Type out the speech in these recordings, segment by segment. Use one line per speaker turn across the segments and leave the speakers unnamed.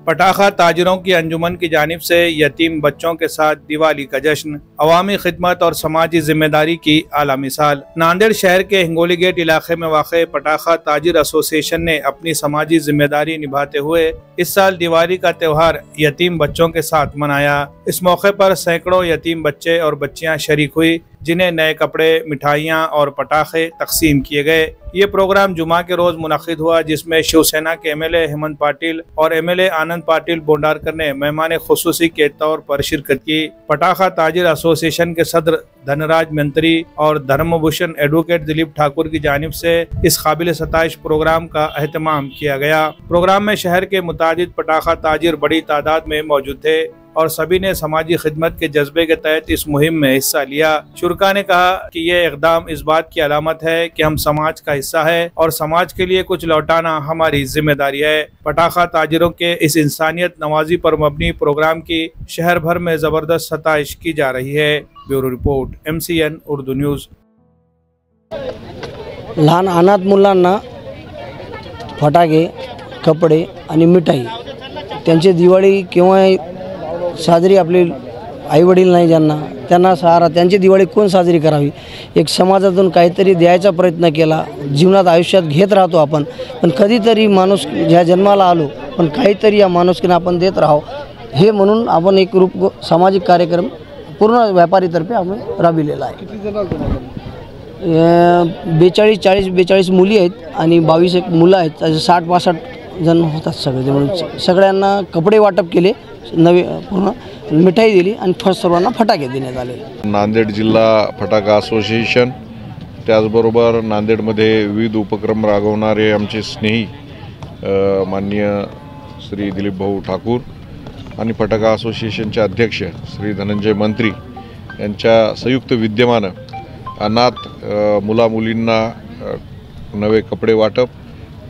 पटाखा ताजिरों की अंजुमन की जानिब से यतीम बच्चों के साथ दिवाली का जश्न, अवामी खिदमत और समाजी जिम्मेदारी की आला मिसाल। नांदेड़ शहर के हिंगोली गेट इलाके में वाक़ पटाखा ताजिर एसोसिएशन ने अपनी समाजी जिम्मेदारी निभाते हुए इस साल दिवाली का त्यौहार यतीम बच्चों के साथ मनाया। इस मौके पर सैकड़ों यतीम बच्चे और बच्चियां शरीक हुई, जिन्हें नए कपड़े, मिठाइयां और पटाखे तकसीम किए गए। ये प्रोग्राम जुमा के रोज मुनक्किद हुआ, जिसमें शिवसेना के एमएलए हेमंत पाटिल और एमएलए आनंद पाटिल बोंडारकर ने मेहमान खुसूसी के तौर पर शिरकत की। पटाखा ताजिर एसोसिएशन के सदर धनराज मंत्री और धर्मभूषण एडवोकेट दिलीप ठाकुर की जानिब से इस काबिल सताइश प्रोग्राम का एहतमाम किया गया। प्रोग्राम में शहर के मुतादिद पटाखा ताजिर बड़ी तादाद में मौजूद थे और सभी ने समाजी खिदमत के जज्बे के तहत इस मुहिम में हिस्सा लिया। शुरका ने कहा कि यह इकदाम इस बात की अलामत है कि हम समाज का हिस्सा है और समाज के लिए कुछ लौटाना हमारी जिम्मेदारी है। पटाखा ताजिरों के इस इंसानियत नवाजी पर मबनी प्रोग्राम की शहर भर में जबरदस्त सताइश की जा रही है। Bureau report, MCN Urdu news.
लहान अनाथ मुलांना फटाके, कपडे आणि मिठाई, त्यांची दिवाळी केव्हा साजरी, आपले आईवडील नाही ज्यांना, त्यांना सहारा, त्यांची दिवाळी कोण साजरी करावी, एक समाजातून काहीतरी द्यायचा प्रयत्न केला। जीवनात आयुष्यात घेत राहतो आपण, पण कधीतरी माणूस ज्या जन्माला आलो पण काहीतरी या माणुसकीने आपण देत राहावं, हे म्हणून आपण एक सामाजिक कार्यक्रम पूर्ण व्यापारीतर्फे आपण राबविलेला आहे। 42 मुली आहेत आणि 22 मुलं आहेत, 60-62 जण होतात सगळे। म्हणून सगळ्यांना कपडे वाटप केले, नवे पूर्ण मिठाई दिली आणि सर्वांना फटाके देण्यात आले।
नांदेड जिल्हा फटाका असोसिएशन, त्याचबरोबर नांदेडमध्ये विविध उपक्रम राबवणारे आमचे स्नेही माननीय श्री दिलीप भाऊ ठाकूर आणि फटाका असोसिएशनचे अध्यक्ष श्री धनंजय मंत्री यांच्या संयुक्त विद्यमानं अनाथ मुला-मुलींना नवे कपडे वाटप,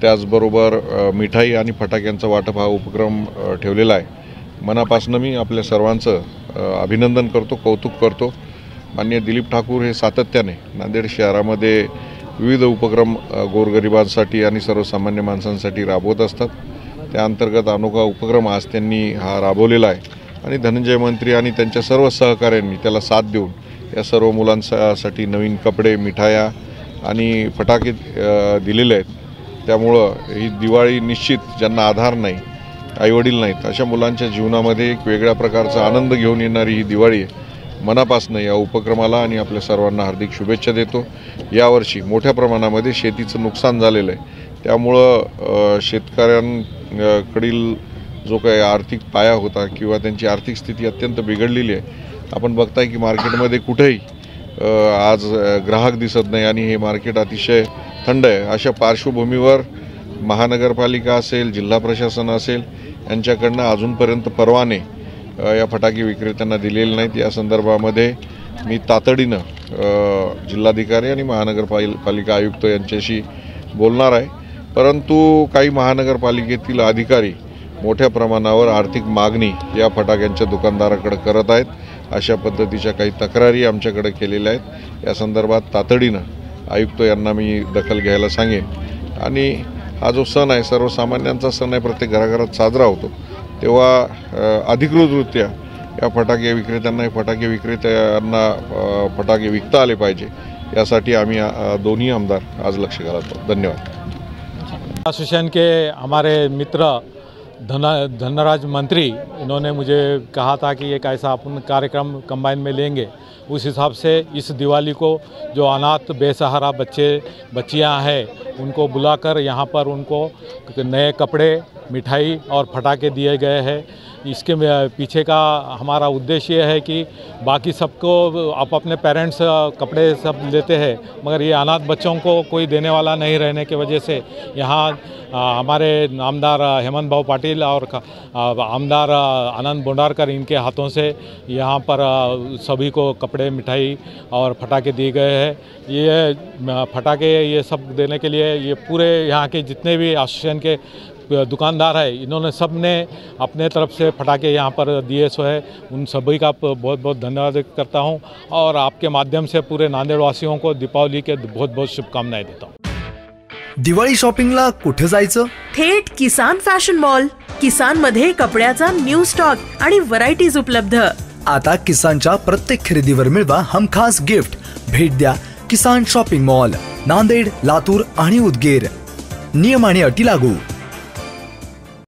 त्याचबरोबर मिठाई आणि फटाक्यांचा वाटप हा उपक्रम ठेवलेला आहे। मनापासून मी आपल्या सर्वांचं अभिनंदन करतो, कौतुक करतो। माननीय दिलीप ठाकूर हे सातत्याने नांदेड शहरामध्ये विविध उपक्रम गोरगरिबांसाठी आणि सर्वसामान्य माणसांसाठी राबवत असतात। त्या अंतर्गत अनोखा उपक्रम आज त्यांनी हा राबवलेला आहे आणि धनंजय मंत्री आणि त्यांच्या सर्व सहकाऱ्यांनी त्याला साथ देऊन या सर्व मुलांसाठी नवीन कपडे, मिठाया आणि फटाके दिलेले आहेत। त्यामुळं ही दिवाळी निश्चित ज्यांना आधार नाही, आईवडील नाहीत, अशा मुलांच्या जीवनामध्ये एक वेगळ्या प्रकारचा आनंद घेऊन येणारी ही दिवाळी आहे। मनापासून या उपक्रमाला आणि आपल्या सर्वांना हार्दिक शुभेच्छा देतो। यावर्षी मोठ्या प्रमाणामध्ये शेतीचं नुकसान झालेलं आहे, त्यामुळं शेतकऱ्यांकडील जो काही आर्थिक पाया होता किंवा त्यांची आर्थिक स्थिती अत्यंत बिघडलेली आहे। आपण बघताय की मार्केटमध्ये कुठेही आज ग्राहक दिसत नाही आणि हे मार्केट अतिशय थंड आहे। अशा पार्श्वभूमीवर महानगरपालिका असेल, जिल्हा प्रशासन असेल, यांच्याकडनं अजूनपर्यंत परवाने या फटाके विक्रेत्यांना दिलेले नाहीत। या संदर्भामध्ये मी तातडीनं जिल्हाधिकारी आणि महानगरपालिका आयुक्त यांच्याशी बोलणार आहे, परंतु काही महानगरपालिकेतील अधिकारी मोठ्या प्रमाणावर आर्थिक मागणी या फटाक्यांच्या दुकानदाराकडे करत आहेत। अशा पद्धतीच्या काही तक्रारी आमच्याकडे केलेल्या आहेत। या संदर्भात तातडीनं आयुक्त यांना मी दखल घ्यायला सांगेन आणि हा जो सण आहे सर्वसामान्यांचा सण आहे, प्रत्येक घराघरात साजरा होतो, तेव्हा अधिकृतरित्या या फटाके विक्रेत्यांना फटाके विकता आले पाहिजे, यासाठी आम्ही दोन्ही आमदार आज लक्ष घालतो। धन्यवाद।
एसोसिएशन के हमारे मित्र धनराज मंत्री, इन्होंने मुझे कहा था कि एक ऐसा अपन कार्यक्रम कंबाइन में लेंगे। उस हिसाब से इस दिवाली को जो अनाथ बेसहारा बच्चियां हैं उनको बुलाकर यहाँ पर उनको नए कपड़े, मिठाई और फटाके दिए गए हैं। इसके पीछे का हमारा उद्देश्य ये है कि बाकी सबको आप अपने पेरेंट्स कपड़े सब लेते हैं, मगर ये अनाथ बच्चों को कोई देने वाला नहीं रहने की वजह से यहाँ हमारे आमदार हेमंत भाऊ पाटिल और आमदार आनंद बोंडारकर, इनके हाथों से यहाँ पर सभी को कपड़े, मिठाई और फटाके दिए गए हैं। ये फटाके ये सब देने के लिए ये पूरे यहाँ के जितने भी एसोसिएशन के दुकानदार है, इन्होंने सब ने अपने तरफ से फटाके यहाँ पर दिए सो है। उन सभी का बहुत बहुत धन्यवाद करता हूँ और आपके माध्यम से पूरे नांदेड़ वासियों को दीपावली के बहुत बहुत शुभकामनाएं देता हूँ।
दिवाळी शॉपिंगला कुठे जायचं?
थेट किसान फॅशन मॉल. किसान मध्ये कपड्याचा न्यू स्टॉक आणि व्हरायटीज उपलब्ध.
आता किसानच्या प्रत्येक खरेदीवर मिळवा हमखास गिफ्ट. भेट द्या किसान शॉपिंग मॉल, नांदेड, लातूर आणि उदगीर. नियम आणि अटी लागू.